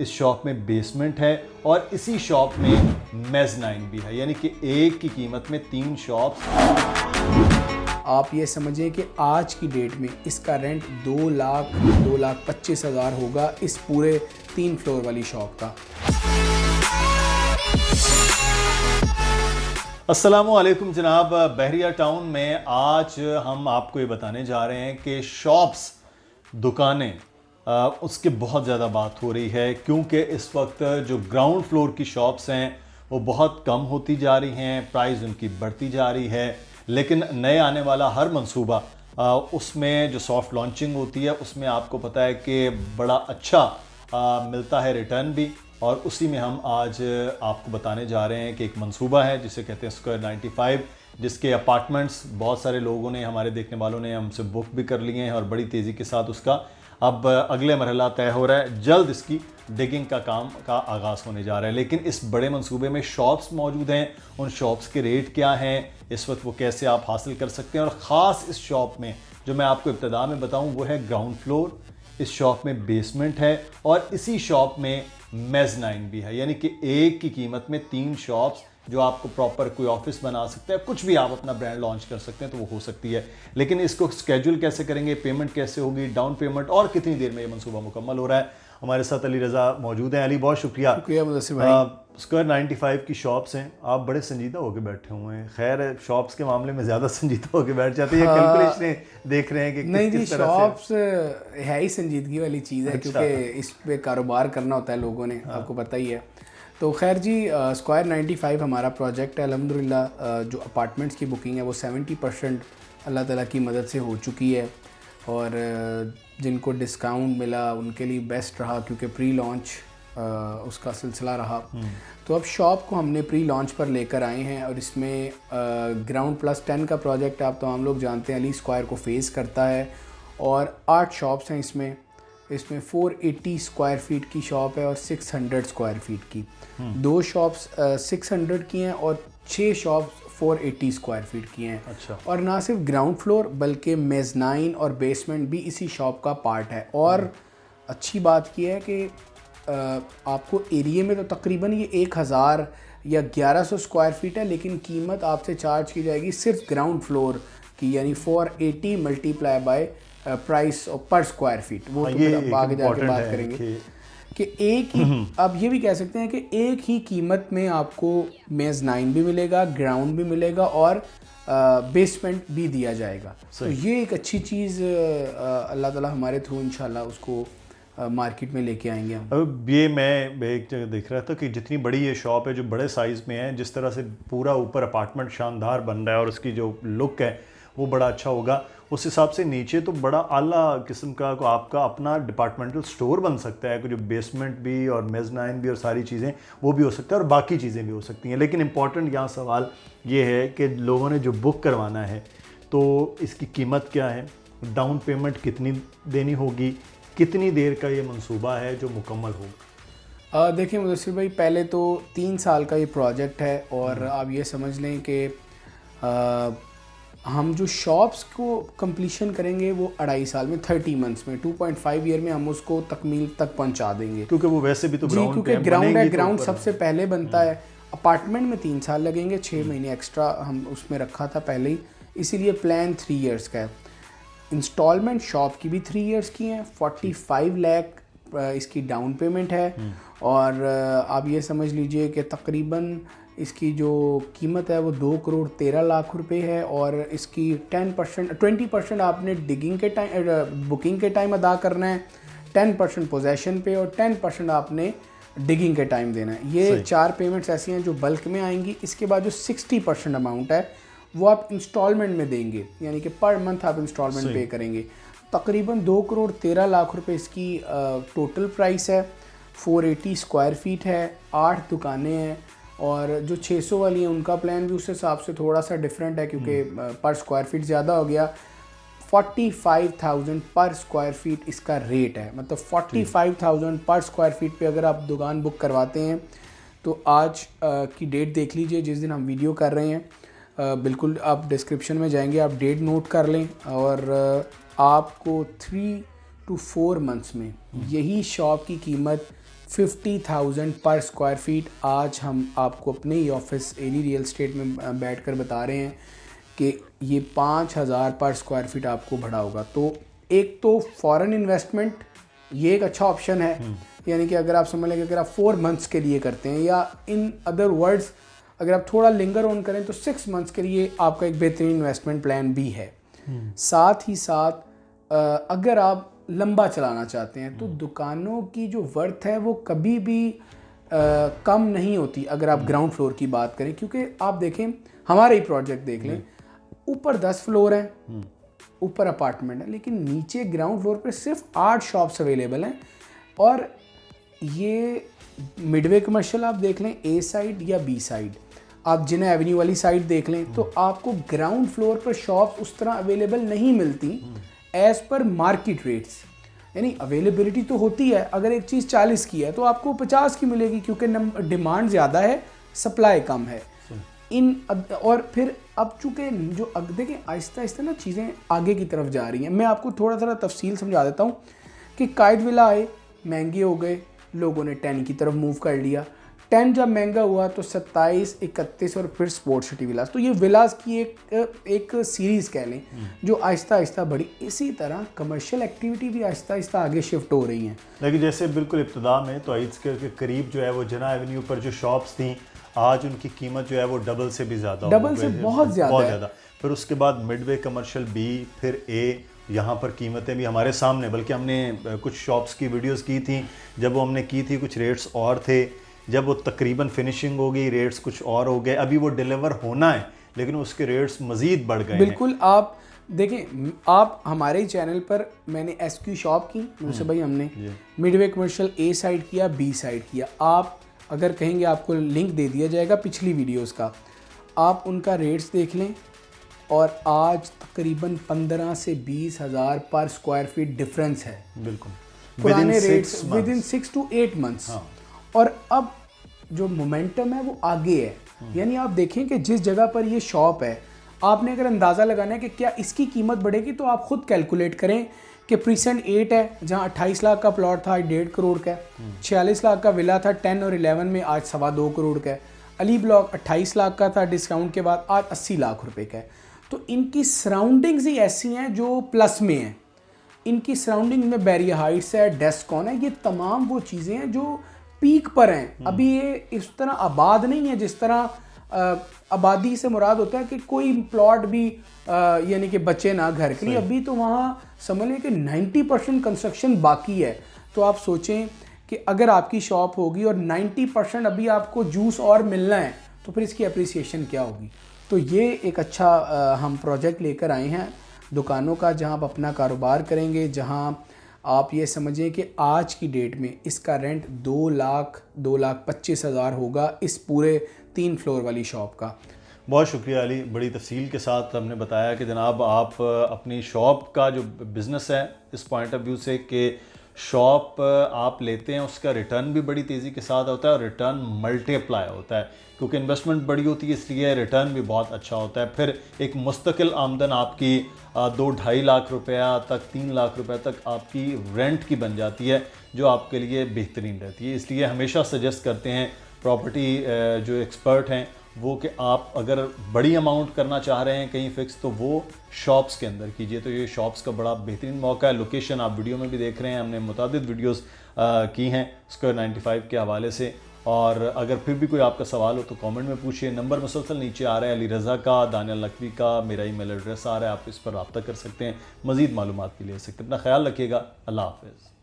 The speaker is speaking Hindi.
इस शॉप में बेसमेंट है और इसी शॉप में मेज़नाइन भी है, यानी कि एक की कीमत में 3 शॉप्स। आप ये समझें कि आज की डेट में इसका रेंट 2,25,000 होगा इस पूरे 3 फ्लोर वाली शॉप का। अस्सलामुअलैकुम जनाब, बहरिया टाउन में आज हम आपको ये बताने जा रहे हैं कि शॉप्स, दुकानें, उसकी बहुत ज़्यादा बात हो रही है क्योंकि इस वक्त जो ग्राउंड फ्लोर की शॉप्स हैं वो बहुत कम होती जा रही हैं, प्राइस उनकी बढ़ती जा रही है। लेकिन नए आने वाला हर मंसूबा उसमें जो सॉफ्ट लॉन्चिंग होती है उसमें आपको पता है कि बड़ा अच्छा मिलता है रिटर्न भी, और उसी में हम आज आपको बताने जा रहे हैं कि एक मंसूबा है जिसे कहते हैं स्क्वायर 95, जिसके अपार्टमेंट्स बहुत सारे लोगों ने, हमारे देखने वालों ने हमसे बुक भी कर लिए हैं और बड़ी तेज़ी के साथ उसका अब अगले मरहला तय हो रहा है। जल्द इसकी डिगिंग का काम का आगाज़ होने जा रहा है। लेकिन इस बड़े मंसूबे में शॉप्स मौजूद हैं, उन शॉप्स के रेट क्या हैं, इस वक्त वो कैसे आप हासिल कर सकते हैं, और ख़ास इस शॉप में जो मैं आपको इब्तिदा में बताऊं वो है ग्राउंड फ्लोर, इस शॉप में बेसमेंट है और इसी शॉप में मेज़नाइन भी है, यानी कि एक की कीमत में 3 शॉप्स जो आपको प्रॉपर कोई ऑफिस बना सकते हैं, कुछ भी आप अपना ब्रांड लॉन्च कर सकते हैं तो वो हो सकती है। लेकिन इसको स्केड्यूल कैसे करेंगे, पेमेंट कैसे होगी, डाउन पेमेंट, और कितनी देर में ये मंसूबा मुकम्मल हो रहा है। हमारे साथ अली रज़ा मौजूद हैं। अली, बहुत शुक्रिया मुदस्सिर भाई। स्क्वायर 95 की शॉप्स हैं, आप बड़े संजीदा होकर बैठे हुए हैं। खैर, शॉप्स के मामले में ज़्यादा संजीदा होकर बैठ जाते हैं, कैलकुलेशन देख रहे हैं कि नहीं जी, शॉप्स है ही संजीदगी वाली चीज़ है। अच्छा। क्योंकि इस पे कारोबार करना होता है लोगों ने, आपको पता ही है। तो खैर जी, स्क्वायर 95 हमारा प्रोजेक्ट है। अल्हम्दुलिल्लाह जो अपार्टमेंट्स की बुकिंग है वो 70% अल्लाह ताला की मदद से हो चुकी है, और जिनको डिस्काउंट मिला उनके लिए बेस्ट रहा क्योंकि प्री लॉन्च उसका सिलसिला रहा। तो अब शॉप को हमने प्री लॉन्च पर लेकर आए हैं, और इसमें ग्राउंड प्लस 10 का प्रोजेक्ट आप तमाम लोग जानते हैं, अली स्क्वायर को फेस करता है, और 8 शॉप्स हैं इसमें 480 स्क्वायर फीट की शॉप है और 600 स्क्वायर फीट की। 2 शॉप्स 600 की हैं और 6 शॉप्स 480 स्क्वायर फीट की हैं। अच्छा। और ना सिर्फ ग्राउंड फ्लोर बल्कि मेज़नाइन और बेसमेंट भी इसी शॉप का पार्ट है। और अच्छी बात यह है कि आपको एरिया में तो तकरीबन ये 1000 या 1100 स्क्वायर फीट है, लेकिन कीमत आपसे चार्ज की जाएगी सिर्फ ग्राउंड फ्लोर की, यानी 480 मल्टीप्लाई बाय प्राइस पर स्क्वायर फीट। वो तो आगे जाके बात करेंगे कि एक ही, अब ये भी कह सकते हैं कि एक ही कीमत में आपको मेज़नाइन भी मिलेगा, ग्राउंड भी मिलेगा और बेसमेंट भी दिया जाएगा। तो ये एक अच्छी चीज़ अल्लाह ताला हमारे थ्रू इंशाल्लाह उसको मार्केट में लेके आएंगे हम। अब ये मैं एक जगह देख रहा था कि जितनी बड़ी ये शॉप है, जो बड़े साइज़ में है, जिस तरह से पूरा ऊपर अपार्टमेंट शानदार बन रहा है और उसकी जो लुक है वो बड़ा अच्छा होगा, उस हिसाब से नीचे तो बड़ा आला किस्म का आपका अपना डिपार्टमेंटल स्टोर बन सकता है, जो बेसमेंट भी और मेज़नाइन भी और सारी चीज़ें वो भी हो सकता है और बाकी चीज़ें भी हो सकती हैं। लेकिन इम्पॉर्टेंट यहाँ सवाल ये है कि लोगों ने जो बुक करवाना है तो इसकी कीमत क्या है, डाउन पेमेंट कितनी देनी होगी, कितनी देर का ये मंसूबा है जो मुकम्मल होगा। देखिए मुदस्सिर भाई, पहले तो 3 साल का ये प्रोजेक्ट है, और आप ये समझ लें कि हम जो शॉप्स को कंप्लीशन करेंगे वो 2.5 साल में, 30 मंथ्स में, 2.5 ईयर में हम उसको तकमील तक पहुंचा देंगे, क्योंकि वो वैसे भी तो ग्राउंड, क्योंकि ग्राउंड है, ग्राउंड सबसे पहले बनता है। अपार्टमेंट में 3 साल लगेंगे, 6 महीने एक्स्ट्रा हम उसमें रखा था पहले ही, इसीलिए प्लान 3 इयर्स का है। इंस्टॉलमेंट शॉप की भी 3 इयर्स की हैं, 45 लाख इसकी डाउन पेमेंट है, और आप ये समझ लीजिए कि तकरीबन इसकी जो कीमत है वो 2,13,00,000 रुपए है, और इसकी 20% आपने डिगिंग के टाइम, बुकिंग के टाइम अदा करना है, 10% पोजेसन पे, और 10% आपने डिगिंग के टाइम देना है। ये 4 पेमेंट्स ऐसी हैं जो बल्क में आएंगी। इसके बाद जो 60% अमाउंट है वो आप इंस्टॉलमेंट में देंगे, यानी कि पर मंथ आप इंस्टॉलमेंट पे करेंगे। तकरीबन 2,13,00,000 रुपए इसकी टोटल प्राइस है। 480 स्क्वायर फीट है, 8 दुकानें हैं, और जो 600 वाली हैं उनका प्लान भी उस हिसाब से थोड़ा सा डिफरेंट है क्योंकि पर स्क्वायर फीट ज़्यादा हो गया। 45,000 पर स्क्वायर फीट इसका रेट है, मतलब 45,000 पर स्क्वायर फीट पे अगर आप दुकान बुक करवाते हैं तो आज की डेट देख लीजिए जिस दिन हम वीडियो कर रहे हैं, बिल्कुल आप डिस्क्रिप्शन में जाएंगे, आप डेट नोट कर लें, और आपको 3 to 4 मंथ्स में यही शॉप की कीमत 50,000 पर स्क्वायर फीट। आज हम आपको अपने ही ऑफिस एली रियल एस्टेट में बैठकर बता रहे हैं कि ये 5,000 पर स्क्वायर फीट आपको बढ़ा होगा। तो एक तो फॉरेन इन्वेस्टमेंट ये एक अच्छा ऑप्शन है, यानी कि अगर आप समझ लें कि अगर आप 4 मंथ्स के लिए करते हैं, या इन अदर वर्ड्स अगर आप थोड़ा लिंगर ऑन करें तो 6 मंथ्स के लिए आपका एक बेहतरीन इन्वेस्टमेंट प्लान भी है। साथ ही साथ अगर आप लंबा चलाना चाहते हैं तो दुकानों की जो वर्थ है वो कभी भी कम नहीं होती अगर आप ग्राउंड फ्लोर की बात करें, क्योंकि आप देखें हमारे ही प्रोजेक्ट देख लें, ऊपर 10 फ्लोर हैं, ऊपर अपार्टमेंट है, लेकिन नीचे ग्राउंड फ्लोर पे सिर्फ 8 शॉप्स अवेलेबल हैं। और ये मिडवे कमर्शियल आप देख लें ए साइड या बी साइड, आप जिन्हें एवेन्यू वाली साइड देख लें तो आपको ग्राउंड फ्लोर पर शॉप्स उस तरह अवेलेबल नहीं मिलती एज़ पर मार्केट रेट्स। यानी अवेलेबिलिटी तो होती है, अगर एक चीज़ 40 की है तो आपको 50 की मिलेगी, क्योंकि डिमांड ज़्यादा है, सप्लाई कम है। और फिर अब चूँकि जो देखिए आहिस्ता आहिस्ता ना चीज़ें आगे की तरफ जा रही हैं। मैं आपको थोड़ा सा तफसील समझा देता हूँ कि कायद विला आए, महंगे हो गए, लोगों ने 10 की तरफ मूव कर लिया। 10 जब महंगा हुआ तो 27, 31 और फिर स्पोर्ट सिटी विलास। तो ये विलास की एक सीरीज़ कह लें जो आहिस्ता आहिस्ता बढ़ी। इसी तरह कमर्शियल एक्टिविटी भी आहिस्ता आहिस्ता आगे शिफ्ट हो रही हैं। लेकिन जैसे बिल्कुल इब्तिदा में तो आइट्स के करीब जो है वो जना एवेन्यू पर जो शॉप्स थी, आज उनकी कीमत जो है वो डबल से भी ज़्यादा, डबल से बहुत ज़्यादा। फिर उसके बाद मिडवे कमर्शियल बी, फिर ए, यहाँ पर कीमतें भी हमारे सामने, बल्कि हमने कुछ शॉप्स की वीडियोस की थी, जब वो हमने की थी कुछ रेट्स और थे, जब वो तकरीबन फिनिशिंग हो गई रेट्स कुछ और हो गए, अभी वो डिलीवर होना है लेकिन उसके रेट्स मज़ीद बढ़ गए। बिल्कुल, आप देखें, आप हमारे ही चैनल पर मैंने SQ शॉप की, मुझसे भाई हमने मिडवे कमर्शियल ए साइड किया, बी साइड किया। आप अगर कहेंगे आपको लिंक दे दिया जाएगा पिछली वीडियोस का, आप उनका रेट्स देख लें, और आज तकरीबन 15 से 20 हज़ार पर स्क्वायर फीट डिफरेंस है। बिल्कुल, पुराने रेट्स विदिन 6 to 8 मंथ्स। और अब जो मोमेंटम है वो आगे है। यानी आप देखें कि जिस जगह पर ये शॉप है, आपने अगर अंदाज़ा लगाना है कि क्या इसकी कीमत बढ़ेगी, तो आप खुद कैलकुलेट करें कि प्रीसेंट 8 है, जहाँ 28 लाख का प्लॉट था, 1.5 करोड़ का है। 46 लाख का विला था 10 और 11 में, आज 2.25 करोड़ का है। अली ब्लॉक 28 लाख का था डिस्काउंट के बाद, आज 80 लाख रुपए का है। तो इनकी सराउंडिंग्स ही ऐसी हैं जो प्लस में हैं। इनकी सराउंडिंग में बैरियर हाइट्स है, डेस्कॉन है, ये तमाम वो चीज़ें हैं जो पीक पर हैं। अभी ये इस तरह आबाद नहीं है जिस तरह आबादी से मुराद होता है कि कोई प्लॉट भी यानी कि बचे ना घर के लिए। अभी तो वहाँ समझ लें कि 90% कंस्ट्रक्शन बाकी है। तो आप सोचें कि अगर आपकी शॉप होगी और 90% अभी आपको जूस और मिलना है, तो फिर इसकी अप्रिसिएशन क्या होगी। तो ये एक अच्छा हम प्रोजेक्ट लेकर आए हैं दुकानों का, जहाँ आप अपना कारोबार करेंगे, जहाँ आप ये समझें कि आज की डेट में इसका रेंट 2,25,000 होगा इस पूरे 3 फ्लोर वाली शॉप का। बहुत शुक्रिया अली, बड़ी तफसील के साथ हमने बताया कि जनाब आप अपनी शॉप का जो बिज़नेस है इस पॉइंट ऑफ व्यू से कि शॉप आप लेते हैं उसका रिटर्न भी बड़ी तेज़ी के साथ होता है और रिटर्न मल्टीप्लाई होता है, क्योंकि इन्वेस्टमेंट बड़ी होती है इसलिए रिटर्न भी बहुत अच्छा होता है। फिर एक मुस्तकिल आमदन आपकी 2-2.5 लाख रुपया तक 3 लाख रुपए तक आपकी रेंट की बन जाती है, जो आपके लिए बेहतरीन रहती है। इसलिए हमेशा सजेस्ट करते हैं प्रॉपर्टी जो एक्सपर्ट हैं वो कि आप अगर बड़ी अमाउंट करना चाह रहे हैं कहीं फिक्स, तो वो शॉप्स के अंदर कीजिए। तो ये शॉप्स का बड़ा बेहतरीन मौका है। लोकेशन आप वीडियो में भी देख रहे हैं, हमने मुतादिद वीडियोस की हैं स्क्वायर 95 के हवाले से। और अगर फिर भी कोई आपका सवाल हो तो कमेंट में पूछिए। नंबर मुसलसल नीचे आ रहा है, अली रज़ा का, दानियल नकवी का, मेरा ईमेल एड्रेस आ रहा है, आप इस पर रब्ता कर सकते हैं, मज़ीद मालूमात भी ले सकते हैं। अपना ख्याल रखिएगा, अल्लाह हाफ़िज़।